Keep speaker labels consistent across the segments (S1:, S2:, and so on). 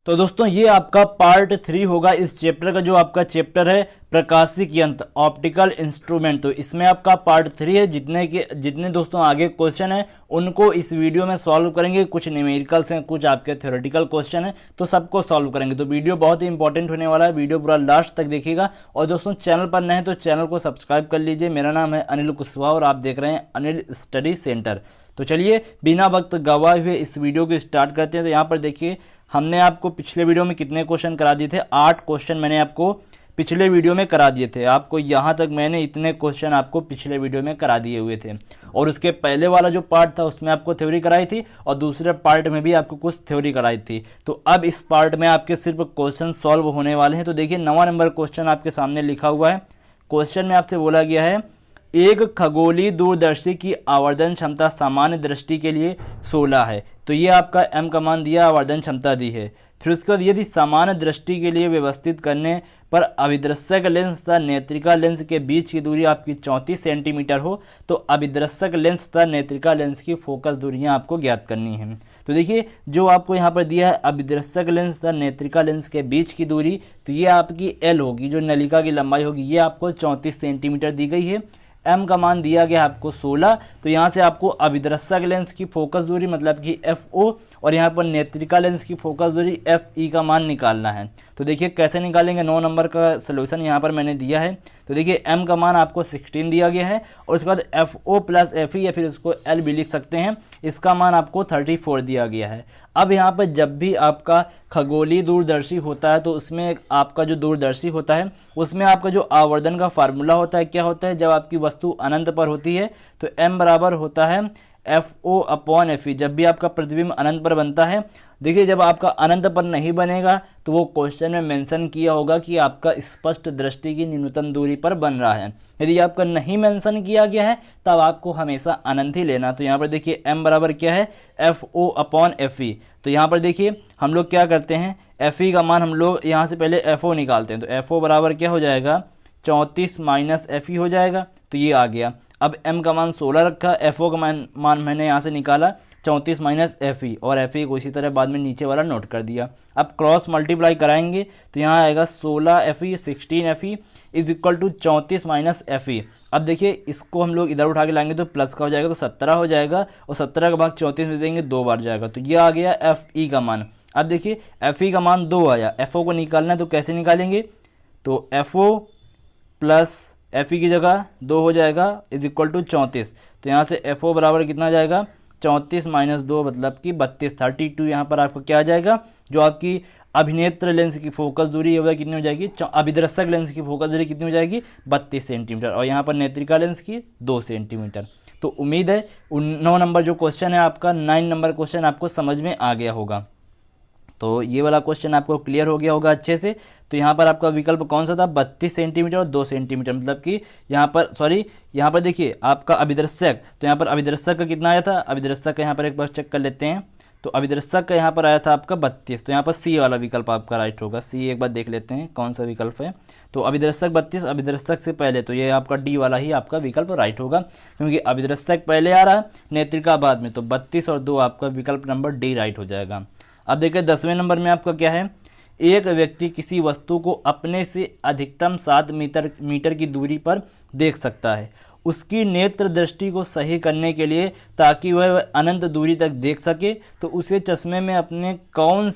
S1: तो दोस्तों ये आपका पार्ट 3 होगा इस चैप्टर का, जो आपका चैप्टर है प्रकाशिक यंत्र ऑप्टिकल इंस्ट्रूमेंट। तो इसमें आपका पार्ट 3 है। जितने दोस्तों आगे क्वेश्चन है उनको इस वीडियो में सॉल्व करेंगे। कुछ न्यूमेरिकल्स हैं, कुछ आपके थ्योरेटिकल क्वेश्चन है, तो सबको सॉल्व करेंगे। तो वीडियो बहुत ही इंपॉर्टेंट होने वाला है, वीडियो पूरा लास्ट तक देखिएगा। और दोस्तों चैनल पर नए हैं तो चैनल को सब्सक्राइब कर लीजिए। मेरा नाम है अनिल कुशवाहा और आप देख रहे हैं अनिल स्टडी सेंटर। तो चलिए बिना वक्त गवाए हुए इस वीडियो को स्टार्ट करते हैं। तो यहाँ पर देखिए हमने आपको पिछले वीडियो में कितने क्वेश्चन करा दिए थे, 8 क्वेश्चन मैंने आपको पिछले वीडियो में करा दिए थे। आपको यहाँ तक मैंने इतने क्वेश्चन आपको पिछले वीडियो में करा दिए हुए थे। और उसके पहले वाला जो पार्ट था उसमें आपको थ्योरी कराई थी और दूसरे पार्ट में भी आपको कुछ थ्योरी कराई थी। तो अब इस पार्ट में आपके सिर्फ क्वेश्चन सॉल्व होने वाले हैं। तो देखिए 9वां नंबर क्वेश्चन आपके सामने लिखा हुआ है। क्वेश्चन में आपसे बोला गया है एक खगोलीय दूरदर्शी की आवर्धन क्षमता सामान्य दृष्टि के लिए 16 है। तो ये आपका m का मान दिया, आवर्धन क्षमता दी है। फिर उसके बाद यदि सामान्य दृष्टि के लिए व्यवस्थित करने पर अभिदृश्यक लेंस तथा नेत्रिका लेंस के बीच की दूरी आपकी 34 सेंटीमीटर हो तो अभिदृश्यक लेंस तथा नेत्रिका लेंस की फोकस दूरियां आपको ज्ञात करनी है। तो देखिए जो आपको यहाँ पर दिया है अभिदृश्यक लेंस तथा नेत्रिका लेंस के बीच की दूरी, तो ये आपकी L होगी, जो नलिका की लंबाई होगी, ये आपको 34 सेंटीमीटर दी गई है। m का मान दिया गया आपको 16। तो यहाँ से आपको अभिदृश्यक लेंस की फोकस दूरी मतलब कि FO और यहाँ पर नेत्रिका लेंस की फोकस दूरी FE का मान निकालना है। तो देखिए कैसे निकालेंगे, 9 नंबर का सलूशन यहाँ पर मैंने दिया है। तो देखिए m का मान आपको 16 दिया गया है और उसके बाद FO प्लस FE या फिर इसको L भी लिख सकते हैं, इसका मान आपको 34 दिया गया है। अब यहाँ पर जब भी आपका खगोलीय दूरदर्शी होता है तो उसमें आपका जो दूरदर्शी होता है उसमें आपका जो आवर्धन का फार्मूला होता है क्या होता है, जब आपकी वस्तु अनंत पर होती है तो m बराबर होता है FO अपॉन FE। जब भी आपका प्रतिबिंब अनंत पर बनता है, देखिए जब आपका अनंत पर नहीं बनेगा तो वो क्वेश्चन में मेंशन किया होगा कि आपका स्पष्ट दृष्टि की न्यूनतम दूरी पर बन रहा है। यदि आपका नहीं मेंशन किया गया है तब आपको हमेशा अनंत ही लेना। तो यहाँ पर देखिए m बराबर क्या है, FO अपॉन FE। तो यहाँ पर देखिए हम लोग क्या करते हैं, FE का मान हम लोग यहाँ से पहले FO निकालते हैं। तो FO बराबर क्या हो जाएगा, 34 माइनस FE हो जाएगा। तो ये आ गया। अब m का मान 16 रखा, FO का मान मैंने यहाँ से निकाला 34 माइनस FE और FE को इसी तरह बाद में नीचे वाला नोट कर दिया। अब क्रॉस मल्टीप्लाई कराएंगे तो यहाँ आएगा 16 FE 16 FE is equal to 34 minus FE। अब देखिए इसको हम लोग इधर उठा के लाएंगे तो प्लस का हो जाएगा, तो 17 हो जाएगा और 17 का भाग 34 में देंगे 2 बार जाएगा। तो ये आ गया FE का मान। अब देखिए FE का मान 2 आया, FO को निकालना है तो कैसे निकालेंगे, तो FO प्लस FE की जगह 2 हो जाएगा इज इक्वल टू 34। तो यहाँ से FO बराबर कितना जाएगा, 34 माइनस 2 मतलब कि 32 32। यहाँ पर आपको क्या आ जाएगा, जो आपकी अभिनेत्र लेंस की फोकस दूरी है वह कितनी हो जाएगी, अभिदर्शक लेंस की फोकस दूरी कितनी हो जाएगी 32 सेंटीमीटर और यहाँ पर नेत्रिका लेंस की 2 सेंटीमीटर। तो उम्मीद है 9 नंबर जो क्वेश्चन है आपका 9 नंबर क्वेश्चन आपको समझ में आ गया होगा। तो ये वाला क्वेश्चन आपको क्लियर हो गया होगा अच्छे से। तो यहाँ पर आपका विकल्प कौन सा था, 32 सेंटीमीटर और 2 सेंटीमीटर, मतलब कि यहाँ पर देखिए आपका अभिदर्शक, तो यहाँ पर अभिदर्शक का कितना आया था, अभिदर्शक का यहाँ पर एक बार चेक कर लेते हैं। तो अभिदर्शक का यहाँ पर आया था आपका 32। तो यहाँ पर सी वाला विकल्प आपका राइट होगा। सी एक बार देख लेते हैं कौन सा विकल्प है। तो अभिदर्शक 32, अभिदर्शक से पहले, तो ये आपका डी वाला ही आपका विकल्प राइट होगा, क्योंकि अभिदर्शक पहले आ रहा है नेत्रिका बाद में। तो 32 और 2 आपका विकल्प नंबर डी राइट हो जाएगा। अब देखिए 10वें नंबर में आपका क्या है, एक व्यक्ति किसी वस्तु को अपने से अधिकतम 7 मीटर की दूरी पर देख सकता है। उसकी नेत्र दृष्टि को सही करने के लिए ताकि वह अनंत दूरी तक देख सके तो उसे चश्मे में अपने कौन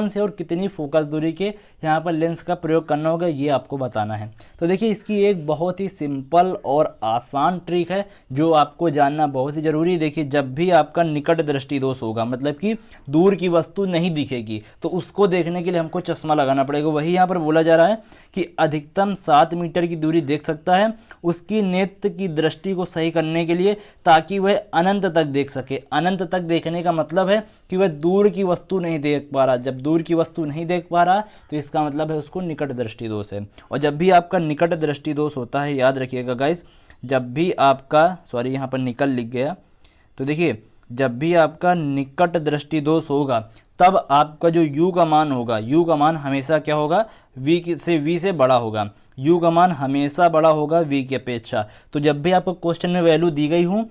S1: से और कितनी फोकस दूरी के यहाँ पर लेंस का प्रयोग करना होगा, ये आपको बताना है। तो देखिए इसकी एक बहुत ही सिंपल और आसान ट्रिक है जो आपको जानना बहुत ही ज़रूरी है। देखिए जब भी आपका निकट दृष्टि दोष होगा, मतलब कि दूर की वस्तु नहीं दिखेगी, तो उसको देखने के लिए हमको चश्मा लगाना पड़ेगा। वही यहाँ पर बोला जा रहा है कि अधिकतम 7 मीटर की दूरी देख सकता है उसकी नेत्र की दृष्टि को सही करने के लिए ताकि वह अनंत तक देख सके। अनंत तक देखने का मतलब है कि वह दूर की वस्तु नहीं देख पा रहा। जब दूर की वस्तु नहीं देख पा रहा तो इसका मतलब है उसको निकट दृष्टि दोष है। और जब भी आपका निकट दृष्टि दोष होता है, याद रखिएगा गाइस, जब भी आपका यहाँ पर निकल लिख गया, तो देखिए जब भी आपका निकट दृष्टि दोष होगा तब आपका जो u का मान होगा, u का मान हमेशा क्या होगा, v से बड़ा होगा। u का मान हमेशा बड़ा होगा v की अपेक्षा। तो जब भी आपको क्वेश्चन में वैल्यू दी गई हो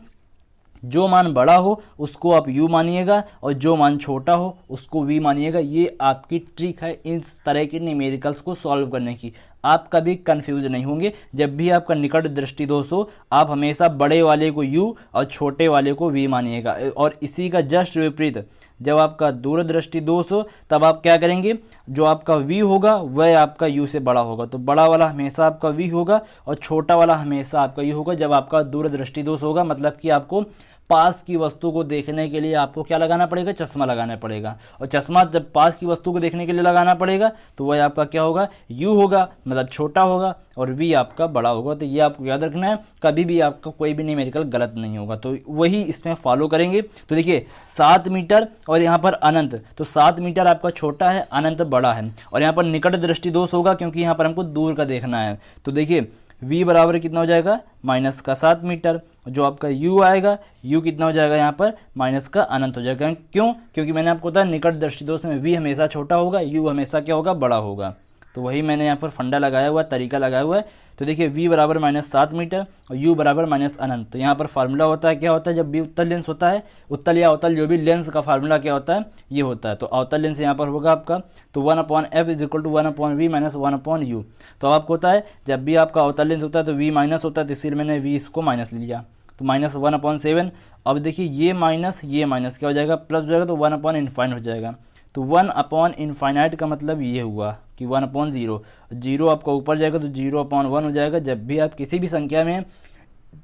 S1: जो मान बड़ा हो उसको आप u मानिएगा और जो मान छोटा हो उसको v मानिएगा। ये आपकी ट्रिक है इस तरह के न्यूमेरिकल्स को सॉल्व करने की। आप कभी कंफ्यूज नहीं होंगे। जब भी आपका निकट दृष्टि दोष हो आप हमेशा बड़े वाले को u और छोटे वाले को v मानिएगा। और इसी का जस्ट विपरीत जब आपका दूरदृष्टि दोष हो तब आप क्या करेंगे, जो आपका v होगा वह आपका u से बड़ा होगा। तो बड़ा वाला हमेशा आपका v होगा और छोटा वाला हमेशा आपका u होगा जब आपका दूरदृष्टि दोष होगा। मतलब कि आपको पास की वस्तु को देखने के लिए आपको क्या लगाना पड़ेगा, चश्मा लगाना पड़ेगा। और चश्मा जब पास की वस्तु को देखने के लिए लगाना पड़ेगा तो वह आपका क्या होगा, u होगा, मतलब छोटा होगा, और v आपका बड़ा होगा। तो ये आपको याद रखना है, कभी भी आपका कोई भी न्यूमेरिकल गलत नहीं होगा। तो वही इसमें फॉलो करेंगे। तो देखिए 7 मीटर और यहाँ पर अनंत, तो 7 मीटर आपका छोटा है, अनंत बड़ा है। और यहाँ पर निकट दृष्टि दोष होगा क्योंकि यहाँ पर हमको दूर का देखना है। तो देखिए v बराबर कितना हो जाएगा, माइनस का 7 मीटर। जो आपका u आएगा, u कितना हो जाएगा यहाँ पर, माइनस का अनंत हो जाएगा। क्यों? क्योंकि मैंने आपको बताया निकट दृष्टि दोष में v हमेशा छोटा होगा, u हमेशा क्या होगा, बड़ा होगा। तो वही मैंने यहाँ पर फंडा लगाया हुआ है, तरीका लगाया हुआ है। तो देखिए v बराबर माइनस 7 मीटर और u बराबर माइनस अनंत। तो यहाँ पर फार्मूला होता है, क्या होता है, जब भी उत्तल लेंस होता है, उत्तल या अवतल जो भी लेंस का फार्मूला क्या होता है, ये होता है। तो अवतल लेंस यहाँ पर होगा आपका, तो 1/f is equal to 1/v minus 1/u। तो आपको होता है जब भी आपका अवतल लेंस होता है तो v माइनस होता है, तो इसीलिए मैंने v इसको माइनस लिया, तो माइनस 1/7। अब देखिए ये माइनस क्या हो जाएगा, प्लस हो जाएगा, तो 1/∞ हो जाएगा। तो 1/∞ का मतलब ये हुआ कि 1/0, जीरो आपका ऊपर जाएगा तो 0/1 हो जाएगा। जब भी आप किसी भी संख्या में,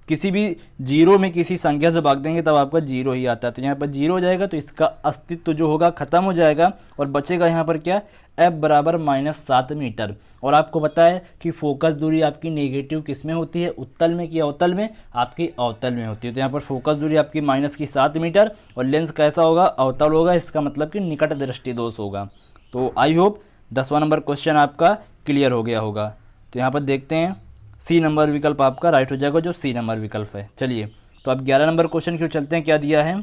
S1: किसी भी जीरो में किसी संख्या से भाग देंगे तब आपका जीरो ही आता है। तो यहाँ पर जीरो हो जाएगा तो इसका अस्तित्व जो होगा खत्म हो जाएगा और बचेगा यहाँ पर क्या, f बराबर -7 मीटर। और आपको पता है कि फोकस दूरी आपकी नेगेटिव किस में होती है, उत्तल में कि अवतल में, आपकी अवतल में होती है। तो यहाँ पर फोकस दूरी आपकी -7 मीटर और लेंस कैसा होगा, अवतल होगा। इसका मतलब कि निकट दृष्टि दोष होगा। तो आई होप 10वां नंबर क्वेश्चन आपका क्लियर हो गया होगा। तो यहाँ पर देखते हैं सी नंबर विकल्प आपका राइट हो जाएगा, जो सी नंबर विकल्प है। चलिए तो अब 11 नंबर क्वेश्चन क्यों चलते हैं, क्या दिया है,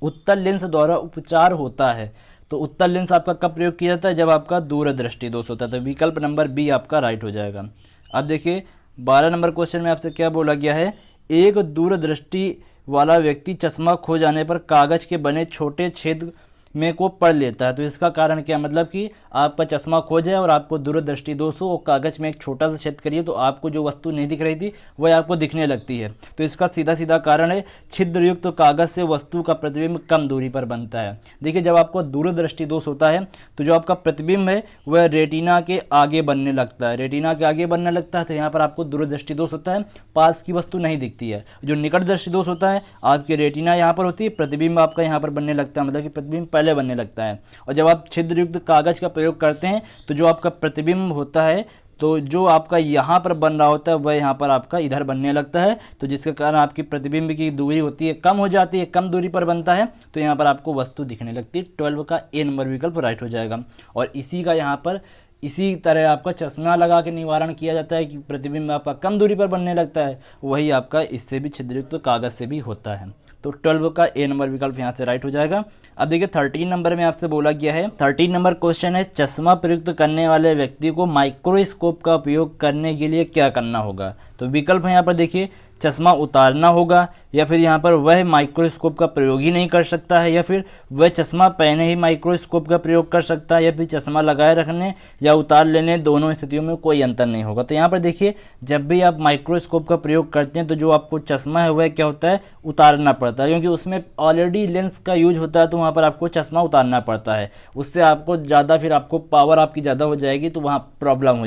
S1: उत्तल लेंस द्वारा उपचार होता है। तो उत्तल लेंस आपका कब प्रयोग किया जाता है, जब आपका दूरदृष्टि दोष होता है। तो विकल्प नंबर बी आपका राइट हो जाएगा। अब देखिए 12 नंबर क्वेश्चन में आपसे क्या बोला गया है, एक दूरदृष्टि वाला व्यक्ति चश्मा खो जाने पर कागज के बने छोटे छेद में को पढ़ लेता है। तो इसका कारण क्या, मतलब कि आपका चश्मा खो जाए और आपको दूरदृष्टि दोष हो, कागज में एक छोटा सा छेद करिए तो आपको जो वस्तु नहीं दिख रही थी वह आपको दिखने लगती है। तो इसका सीधा सीधा कारण है, छिद्रयुक्त तो कागज से वस्तु का प्रतिबिंब कम दूरी पर बनता है। देखिए जब आपको दूरदृष्टि दोष होता है तो जो आपका प्रतिबिंब है वह रेटिना के आगे बनने लगता है, रेटिना के आगे बनने लगता है। तो यहाँ पर आपको दूरदृष्टि दोष होता है, पास की वस्तु नहीं दिखती है। जो निकट दृष्टि दोष होता है, आपकी रेटिना यहाँ पर होती है, प्रतिबिंब आपका यहाँ पर बनने लगता है, मतलब कि प्रतिबिंब पहले बनने लगता है। और जब आप छिद्रयुक्त कागज का प्रयोग करते हैं तो जो आपका प्रतिबिंब होता है, तो जो आपका यहाँ पर बन रहा होता है वह यहाँ पर आपका इधर बनने लगता है। तो जिसके कारण आपकी प्रतिबिंब की दूरी होती है, कम हो जाती है, कम दूरी पर बनता है। तो यहाँ पर आपको वस्तु दिखने लगती है। 12 का ए नंबर विकल्प राइट हो जाएगा। और इसी का यहाँ पर इसी तरह आपका चश्मा लगा के निवारण किया जाता है कि प्रतिबिंब आपका कम दूरी पर बनने लगता है, वही आपका इससे भी छिद्रयुक्त कागज से भी होता है। तो 12 का ए नंबर विकल्प यहाँ से राइट हो जाएगा। अब देखिए 13 नंबर में आपसे बोला गया है, 13 नंबर क्वेश्चन है, चश्मा प्रयुक्त करने वाले व्यक्ति को माइक्रोस्कोप का उपयोग करने के लिए क्या करना होगा। तो विकल्प है यहाँ पर देखिए, चश्मा उतारना होगा, या फिर यहाँ पर वह माइक्रोस्कोप का प्रयोग ही नहीं कर सकता है, या फिर वह चश्मा पहने ही माइक्रोस्कोप का प्रयोग कर सकता है, या फिर चश्मा लगाए रखने या उतार लेने, दोनों स्थितियों में कोई अंतर नहीं होगा। तो यहाँ पर देखिए जब भी आप माइक्रोस्कोप का प्रयोग करते हैं तो जो आपको चश्मा है वह क्या होता है, उतारना पड़ता है, क्योंकि उसमें ऑलरेडी लेंस का यूज होता है। तो वहाँ पर आपको चश्मा उतारना पड़ता है, उससे आपको ज़्यादा, फिर आपको पावर आपकी ज़्यादा हो जाएगी, तो वहाँ प्रॉब्लम हो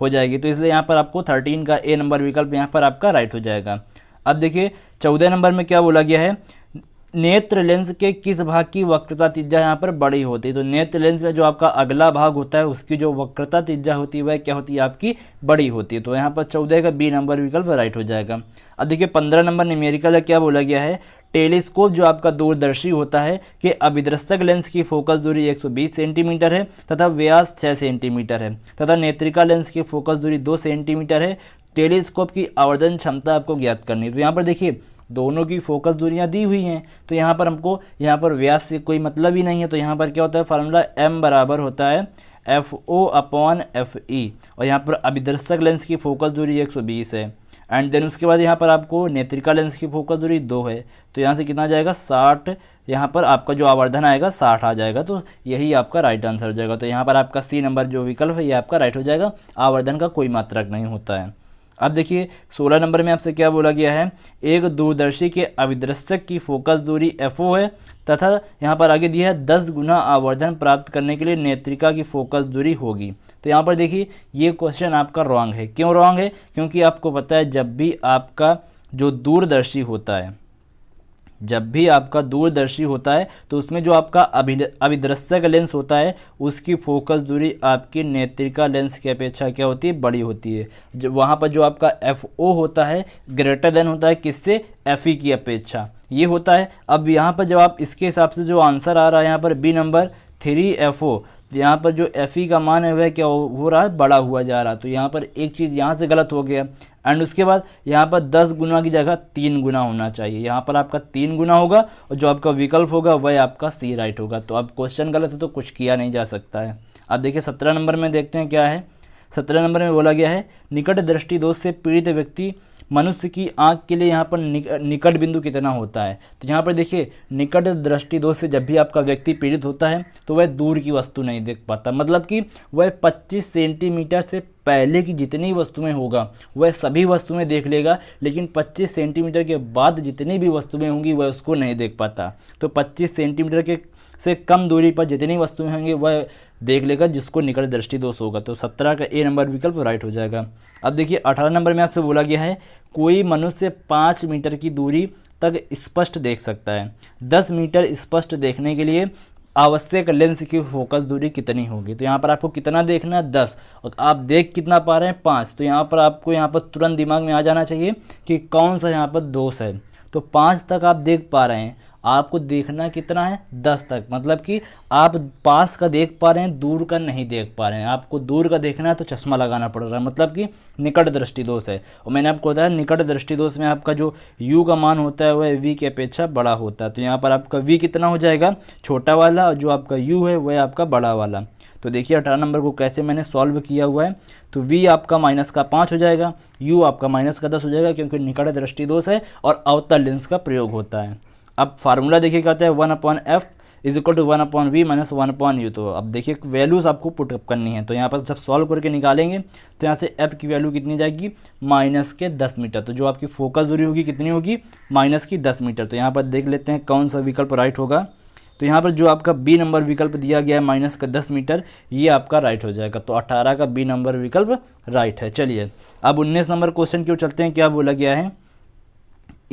S1: जाएगी। तो इसलिए यहाँ पर आपको 13 का ए नंबर विकल्प यहाँ पर आपका राइट हो जाएगा। अब देखिए 14 नंबर में क्या बोला गया है, नेत्र लेंस के किस भाग की वक्रता त्रिज्या यहाँ पर बड़ी होती है। तो नेत्र लेंस में जो आपका अगला भाग होता है उसकी जो वक्रता त्रिज्या होती है वह क्या होती है, आपकी बड़ी होती है। तो यहाँ पर 14 का बी नंबर विकल्प राइट हो जाएगा। अब देखिए 15 नंबर न्यूमेरिकल है, क्या बोला गया है, टेलीस्कोप जो आपका दूरदर्शी होता है कि अभिदृष्टक लेंस की फोकस दूरी 120 सेंटीमीटर है तथा व्यास 6 सेंटीमीटर है, तथा नेत्रिका लेंस की फोकस दूरी 2 सेंटीमीटर है। टेलीस्कोप की आवर्धन क्षमता आपको ज्ञात करनी है। तो यहाँ पर देखिए दोनों की फोकस दूरियां दी हुई हैं, तो यहाँ पर हमको यहाँ पर व्यास से कोई मतलब ही नहीं है। तो यहाँ पर क्या होता है, फार्मूला m बराबर होता है FO/FE। और यहाँ पर अभिदर्शक लेंस की फोकस दूरी 120 है, एंड देन उसके बाद यहाँ पर आपको नेत्रिका लेंस की फोकस दूरी 2 है, तो यहाँ से कितना जाएगा 60, यहाँ पर आपका जो आवर्धन आएगा 60 आ जाएगा, तो यही आपका राइट आंसर हो जाएगा। तो यहाँ पर आपका सी नंबर जो विकल्प है ये आपका राइट हो जाएगा, आवर्धन का कोई मात्रक नहीं होता है। अब देखिए 16 नंबर में आपसे क्या बोला गया है, एक दूरदर्शी के अभिदृश्यक की फोकस दूरी FO है तथा यहाँ पर आगे दिया है 10 गुना आवर्धन प्राप्त करने के लिए नेत्रिका की फोकस दूरी होगी। तो यहाँ पर देखिए ये क्वेश्चन आपका रॉन्ग है। क्यों रॉन्ग है? क्योंकि आपको पता है जब भी आपका जो दूरदर्शी होता है, जब भी आपका दूरदर्शी होता है तो उसमें जो आपका अभिदृश्यक लेंस होता है उसकी फोकस दूरी आपकी नेत्रिका लेंस की अपेक्षा क्या होती है, बड़ी होती है। जब वहाँ पर जो आपका FO होता है ग्रेटर देन होता है किससे, FE की अपेक्षा, ये होता है। अब यहाँ पर जब आप इसके हिसाब से जो आंसर आ रहा है यहाँ पर B नंबर 3FO, यहाँ पर जो FE का मान है वह क्या हो रहा है, बड़ा हुआ जा रहा है। तो यहाँ पर एक चीज़ यहाँ से गलत हो गया। एंड उसके बाद यहाँ पर 10 गुना की जगह 3 गुना होना चाहिए, यहाँ पर आपका 3 गुना होगा और जो आपका विकल्प होगा वह आपका सी राइट होगा। तो अब क्वेश्चन गलत है तो कुछ किया नहीं जा सकता है। अब देखिए 17 नंबर में देखते हैं क्या है। 17 नंबर में बोला गया है निकट दृष्टि दोष से पीड़ित व्यक्ति मनुष्य की आंख के लिए यहाँ पर निकट बिंदु कितना होता है। तो यहाँ पर देखिए निकट दृष्टि दोष से जब भी आपका व्यक्ति पीड़ित होता है तो वह दूर की वस्तु नहीं देख पाता, मतलब कि वह 25 सेंटीमीटर से पहले की जितनी वस्तुएं होगा वह सभी वस्तुएं देख लेगा, लेकिन 25 सेंटीमीटर के बाद जितनी भी वस्तुएं होंगी वह उसको नहीं देख पाता। तो 25 सेंटीमीटर के से कम दूरी पर जितनी वस्तुएं होंगी वह देख लेगा जिसको निकट दृष्टि दोष होगा। तो 17 का ए नंबर विकल्प राइट हो जाएगा। अब देखिए 18 नंबर में आपसे बोला गया है कोई मनुष्य 5 मीटर की दूरी तक स्पष्ट देख सकता है। 10 मीटर स्पष्ट देखने के लिए आवश्यक लेंस की फोकस दूरी कितनी होगी। तो यहाँ पर आपको कितना देखना है, 10, और आप देख कितना पा रहे हैं, 5। तो यहाँ पर आपको यहाँ पर तुरंत दिमाग में आ जाना चाहिए कि कौन सा यहाँ पर दोष है। तो 5 तक आप देख पा रहे हैं, आपको देखना कितना है, 10 तक, मतलब कि आप पास का देख पा रहे हैं, दूर का नहीं देख पा रहे हैं। आपको दूर का देखना है तो चश्मा लगाना पड़ रहा है, मतलब कि निकट दृष्टि दोष है। और मैंने आपको बताया निकट दृष्टि दोष में आपका जो U का मान होता है वह V की अपेक्षा बड़ा होता है। तो यहाँ पर आपका V कितना हो जाएगा, छोटा वाला, और जो आपका U है वह आपका बड़ा वाला। तो देखिए 18 नंबर को कैसे मैंने सॉल्व किया हुआ है। तो V आपका -5 हो जाएगा, U आपका -10 हो जाएगा, क्योंकि निकट दृष्टि दोष है और अवतल लेंस का प्रयोग होता है। अब फार्मूला देखिए क्या होता है, 1/f = 1/v - 1/u। तो अब देखिए वैल्यूज़ आपको पुटअप करनी है। तो यहाँ पर जब सॉल्व करके निकालेंगे तो यहाँ से f की वैल्यू कितनी जाएगी, -10 मीटर। तो जो आपकी फोकस दूरी होगी कितनी होगी, -10 मीटर। तो यहाँ पर देख लेते हैं कौन सा विकल्प राइट होगा। तो यहाँ पर जो आपका B नंबर विकल्प दिया गया है -10 मीटर, ये आपका राइट हो जाएगा। तो 18 का B नंबर विकल्प राइट है। चलिए अब 19 नंबर क्वेश्चन क्यों चलते हैं। क्या बोला गया है,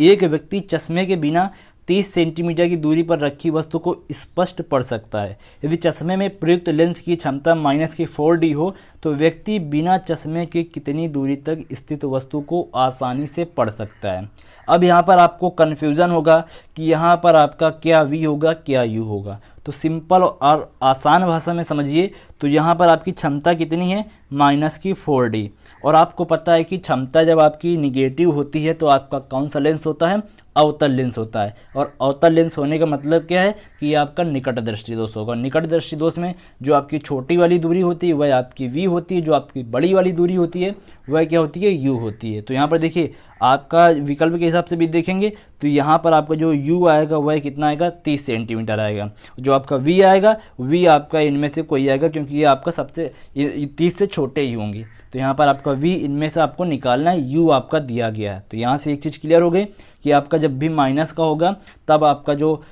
S1: एक व्यक्ति चश्मे के बिना 30 सेंटीमीटर की दूरी पर रखी वस्तु को स्पष्ट पढ़ सकता है। यदि चश्मे में प्रयुक्त लेंस की क्षमता -4D हो तो व्यक्ति बिना चश्मे के कितनी दूरी तक स्थित वस्तु को आसानी से पढ़ सकता है। अब यहाँ पर आपको कन्फ्यूज़न होगा कि यहाँ पर आपका क्या V होगा क्या U होगा। तो सिंपल और आसान भाषा में समझिए, तो यहाँ पर आपकी क्षमता कितनी है, -4D। और आपको पता है कि क्षमता जब आपकी निगेटिव होती है तो आपका कौन सा लेंस होता है, अवतल लेंस होता है। और अवतल लेंस होने का मतलब क्या है कि ये आपका निकट दृष्टि दोष होगा। निकट दृष्टि दोष में जो आपकी छोटी वाली दूरी होती है वह आपकी V होती है, जो आपकी बड़ी वाली दूरी होती है वह क्या होती है, U होती है। तो यहाँ पर देखिए आपका विकल्प के हिसाब से भी देखेंगे तो यहाँ पर आपका जो U आएगा वह कितना आएगा, 30 सेंटीमीटर आएगा। जो आपका V आएगा, V आपका इनमें से कोई आएगा, क्योंकि ये आपका सबसे 30 से छोटे ही होंगे। तो यहाँ पर आपका V इनमें से आपको निकालना है, U आपका दिया गया है। तो यहाँ से एक चीज़ क्लियर हो गई कि आपका जब भी माइनस का होगा तब आपका जो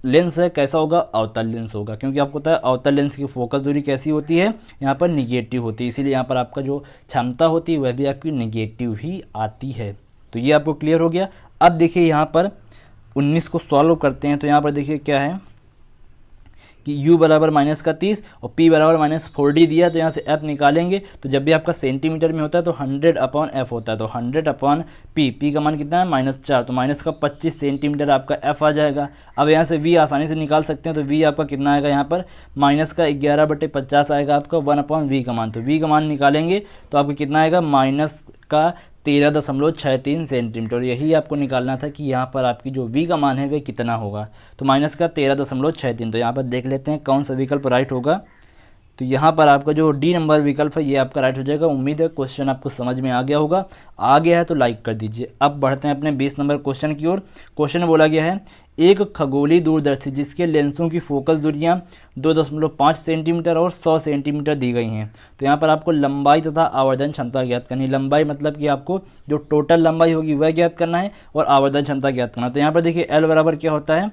S1: लेंस है कैसा होगा, अवतल लेंस होगा, क्योंकि आपको पता है अवतल लेंस की फोकस दूरी कैसी होती है, यहाँ पर निगेटिव होती है। इसीलिए यहाँ पर आपका जो क्षमता होती है वह भी आपकी निगेटिव ही आती है। तो ये आपको क्लियर हो गया। अब देखिए यहाँ पर 19 को सॉल्व करते हैं। तो यहाँ पर देखिए क्या है कि U बराबर -30 और P बराबर -4D दिया। तो यहाँ से F निकालेंगे तो जब भी आपका सेंटीमीटर में होता है तो 100/F होता है। तो 100/P, P का मान कितना है, -4, तो -25 सेंटीमीटर आपका F आ जाएगा। अब यहाँ से V आसानी से निकाल सकते हैं। तो V आपका कितना आएगा, यहाँ पर -11/50 आएगा आपका 1/V का मान। तो V का मान निकालेंगे तो आपको कितना आएगा, -13.63 सेंटीमीटर। यही आपको निकालना था कि यहाँ पर आपकी जो V का मान है वह कितना होगा। तो -13.63। तो यहाँ पर देख लेते हैं कौन सा विकल्प राइट होगा। तो यहाँ पर आपका जो डी नंबर विकल्प है ये आपका राइट हो जाएगा। उम्मीद है क्वेश्चन आपको समझ में आ गया होगा। आ गया है तो लाइक कर दीजिए। अब बढ़ते हैं अपने 20 नंबर क्वेश्चन की ओर। क्वेश्चन में बोला गया है एक खगोलीय दूरदर्शी जिसके लेंसों की फोकस दूरियां 2.5 सेंटीमीटर और 100 सेंटीमीटर दी गई हैं। तो यहाँ पर आपको लंबाई तथा आवर्धन क्षमता ज्ञात करनी। लंबाई मतलब कि आपको जो टोटल लंबाई होगी वह ज्ञात करना है और आवर्धन क्षमता ज्ञात करना। तो यहाँ पर देखिए एल बराबर क्या होता है,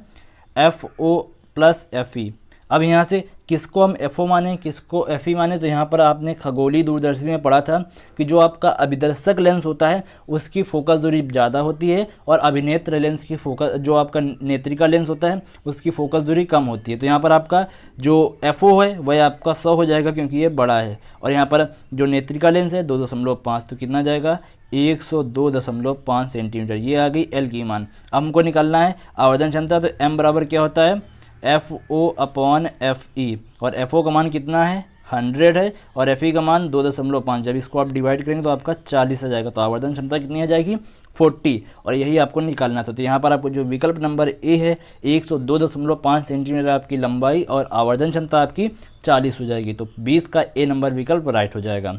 S1: FO प्लस FE। अब यहाँ से किसको हम FO माने, किसको FE माने, तो यहाँ पर आपने खगोलीय दूरदर्शी में पढ़ा था कि जो आपका अभिदर्शक लेंस होता है उसकी फोकस दूरी ज़्यादा होती है और अभिनेत्र लेंस की फोकस, जो आपका नेत्रिका लेंस होता है उसकी फोकस दूरी कम होती है। तो यहाँ पर आपका जो FO है वह आपका 100 हो जाएगा क्योंकि ये बड़ा है, और यहाँ पर जो नेत्रिका लेंस है 2.5, तो कितना जाएगा 102.5 सेंटीमीटर। ये आ गई एल की मान। अब हमको निकालना है आवर्धन क्षमता। तो M बराबर क्या होता है, FO अपॉन FE, और FO का मान कितना है 100 है और FE का मान 2.5। जब इसको आप डिवाइड करेंगे तो आपका 40 आ जाएगा। तो आवर्धन क्षमता कितनी आ जाएगी 40, और यही आपको निकालना था। तो यहाँ पर आपको जो विकल्प नंबर ए है 102.5 सेंटीमीटर आपकी लंबाई और आवर्धन क्षमता आपकी 40 हो जाएगी। तो 20 का ए नंबर विकल्प राइट हो जाएगा।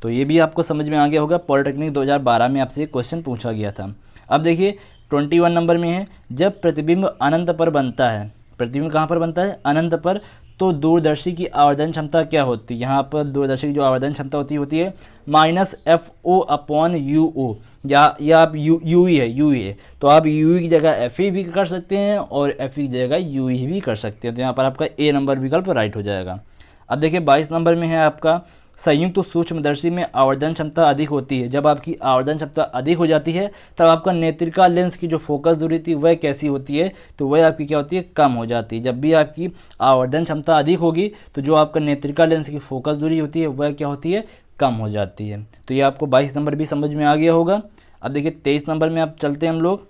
S1: तो ये भी आपको समझ में आ गया होगा। पॉलिटेक्निक 2012 में आपसे क्वेश्चन पूछा गया था। अब देखिए 21 नंबर में है जब प्रतिबिंब अनंत पर बनता है, प्रतिबिंब कहाँ पर बनता है, अनंत पर, तो दूरदर्शी की आवर्धन क्षमता क्या होती है। यहाँ पर दूरदर्शी की जो आवर्धन क्षमता होती है -FO अपॉन UO, या आप UE है तो आप UE की जगह FE भी कर सकते हैं और FE की जगह UE भी कर सकते हैं। तो यहाँ पर आपका ए नंबर विकल्प राइट हो जाएगा। अब देखिए 22 नंबर में है आपका संयुक्त सूक्ष्मदर्शी में आवर्धन क्षमता अधिक होती है। जब आपकी आवर्धन क्षमता अधिक हो जाती है तब आपका नेत्रिका लेंस की जो फोकस दूरी थी वह कैसी होती है, तो वह आपकी क्या होती है, कम हो जाती है। जब भी आपकी आवर्धन क्षमता अधिक होगी तो जो आपका नेत्रिका लेंस की फोकस दूरी होती है वह क्या होती है, कम हो जाती है। तो ये आपको 22 नंबर भी समझ में आ गया होगा। अब देखिए 23 नंबर में आप चलते हैं हम लोग।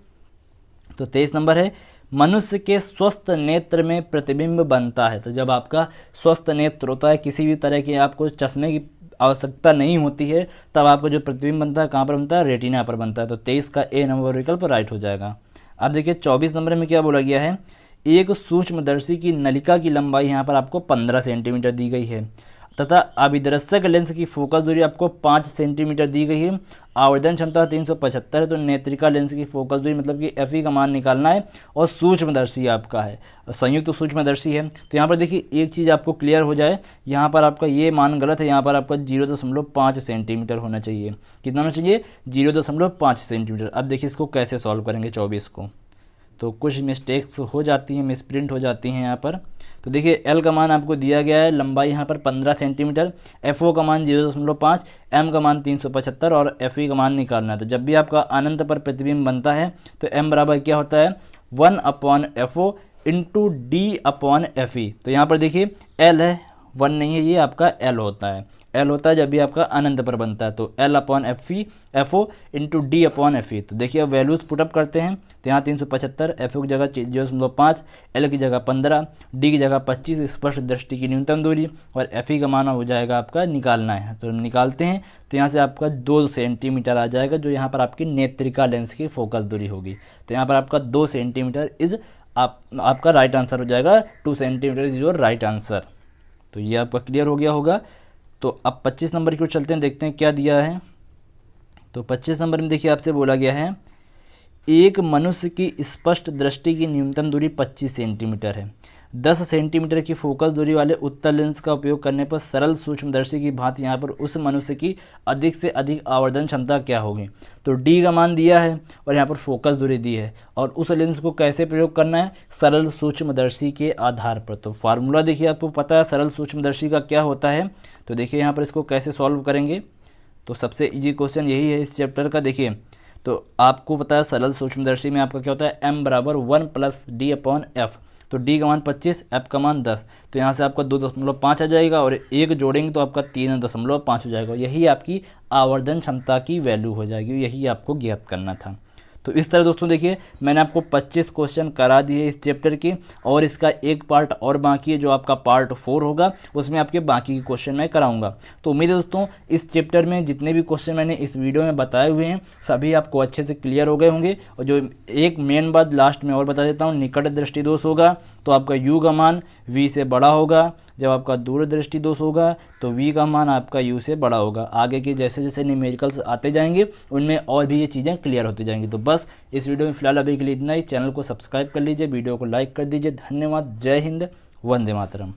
S1: तो 23 नंबर है मनुष्य के स्वस्थ नेत्र में प्रतिबिंब बनता है। तो जब आपका स्वस्थ नेत्र होता है, किसी भी तरह के आपको चश्मे की आवश्यकता नहीं होती है, तब आपको जो प्रतिबिंब बनता है कहाँ पर बनता है, रेटिना पर बनता है। तो 23 का ए नंबर विकल्प राइट हो जाएगा। अब देखिए 24 नंबर में क्या बोला गया है, एक सूक्ष्मदर्शी की नलिका की लंबाई यहाँ पर आपको 15 सेंटीमीटर दी गई है तथा अभिदर्शक लेंस की फोकस दूरी आपको 5 सेंटीमीटर दी गई है। आवर्धन क्षमता 375 है। तो नेत्रिका लेंस की फोकस दूरी मतलब कि FE का मान निकालना है और सूक्ष्मदर्शी आपका है, संयुक्त सूक्ष्मदर्शी है। तो यहाँ पर देखिए एक चीज़ आपको क्लियर हो जाए, यहाँ पर आपका ये मान गलत है। यहाँ पर आपका 0.5 सेंटीमीटर होना चाहिए। कितना होना चाहिए, 0.5 सेंटीमीटर। अब देखिए इसको कैसे सॉल्व करेंगे 24 को, तो कुछ मिस्टेक्स हो जाती हैं, मिसप्रिंट हो जाती हैं यहाँ पर। तो देखिए एल का मान आपको दिया गया है, लंबाई यहाँ पर 15 सेंटीमीटर, FO का मान 0.5, M का मान 375 और FE का मान निकालना है। तो जब भी आपका अनंत पर प्रतिबिंब बनता है तो M बराबर क्या होता है, 1/FO into D upon FE। तो यहाँ पर देखिए L है, 1 नहीं है, ये आपका L होता है। L होता है जब भी आपका अनंत पर बनता है। तो L upon FO into D upon FE। तो देखिए अब वैल्यूज़ पुटअप करते हैं। तो यहाँ 375, FO की जगह 0.5, L की जगह 15, D की जगह 25 स्पष्ट दृष्टि की न्यूनतम दूरी, और FE का मान हो जाएगा आपका निकालना है। तो निकालते हैं तो यहाँ से आपका 2 सेंटीमीटर आ जाएगा, जो यहाँ पर आपकी नेत्रिका लेंस की फोकस दूरी होगी। तो यहाँ पर आपका 2 सेंटीमीटर इज आपका राइट आंसर हो जाएगा। 2 centimetre is your right answer. तो ये आपका क्लियर हो गया होगा। तो अब 25 नंबर की ओर चलते हैं, देखते हैं क्या दिया है। तो 25 नंबर में देखिए आपसे बोला गया है एक मनुष्य की स्पष्ट दृष्टि की न्यूनतम दूरी 25 सेंटीमीटर है। 10 सेंटीमीटर की फोकस दूरी वाले उत्तल लेंस का उपयोग करने पर सरल सूक्ष्मदर्शी की भांति यहाँ पर उस मनुष्य की अधिक से अधिक आवर्धन क्षमता क्या होगी। तो D का मान दिया है और यहाँ पर फोकस दूरी दी है, और उस लेंस को कैसे प्रयोग करना है, सरल सूक्ष्मदर्शी के आधार पर। तो फार्मूला देखिए आपको पता है सरल सूक्ष्मदर्शी का क्या होता है। तो देखिए यहाँ पर इसको कैसे सॉल्व करेंगे। तो सबसे इजी क्वेश्चन यही है इस चैप्टर का। देखिए तो आपको पता है सरल सूक्ष्मदर्शी में आपका क्या होता है, M बराबर 1 + D अपॉन F। तो D का मान 25, F का मान 10। तो यहाँ से आपका 2.5 आ जाएगा और एक जोड़ेंगे तो आपका 3.5 हो जाएगा। यही आपकी आवर्धन क्षमता की वैल्यू हो जाएगी, यही आपको ज्ञात करना था। तो इस तरह दोस्तों देखिए मैंने आपको 25 क्वेश्चन करा दिए इस चैप्टर के, और इसका एक पार्ट और बाकी है जो आपका पार्ट 4 होगा, उसमें आपके बाकी के क्वेश्चन मैं कराऊंगा। तो उम्मीद है दोस्तों इस चैप्टर में जितने भी क्वेश्चन मैंने इस वीडियो में बताए हुए हैं सभी आपको अच्छे से क्लियर हो गए होंगे। और जो एक मेन बात लास्ट में और बता देता हूँ, निकट दृष्टि दोष होगा तो आपका U का मान V से बड़ा होगा, जब आपका दूरदृष्टि दोष होगा तो v का मान आपका u से बड़ा होगा। आगे के जैसे जैसे न्यूमेरिकल्स आते जाएंगे उनमें और भी ये चीज़ें क्लियर होती जाएंगी। तो बस इस वीडियो में फिलहाल अभी के लिए इतना ही। चैनल को सब्सक्राइब कर लीजिए, वीडियो को लाइक कर दीजिए। धन्यवाद। जय हिंद, वंदे मातरम।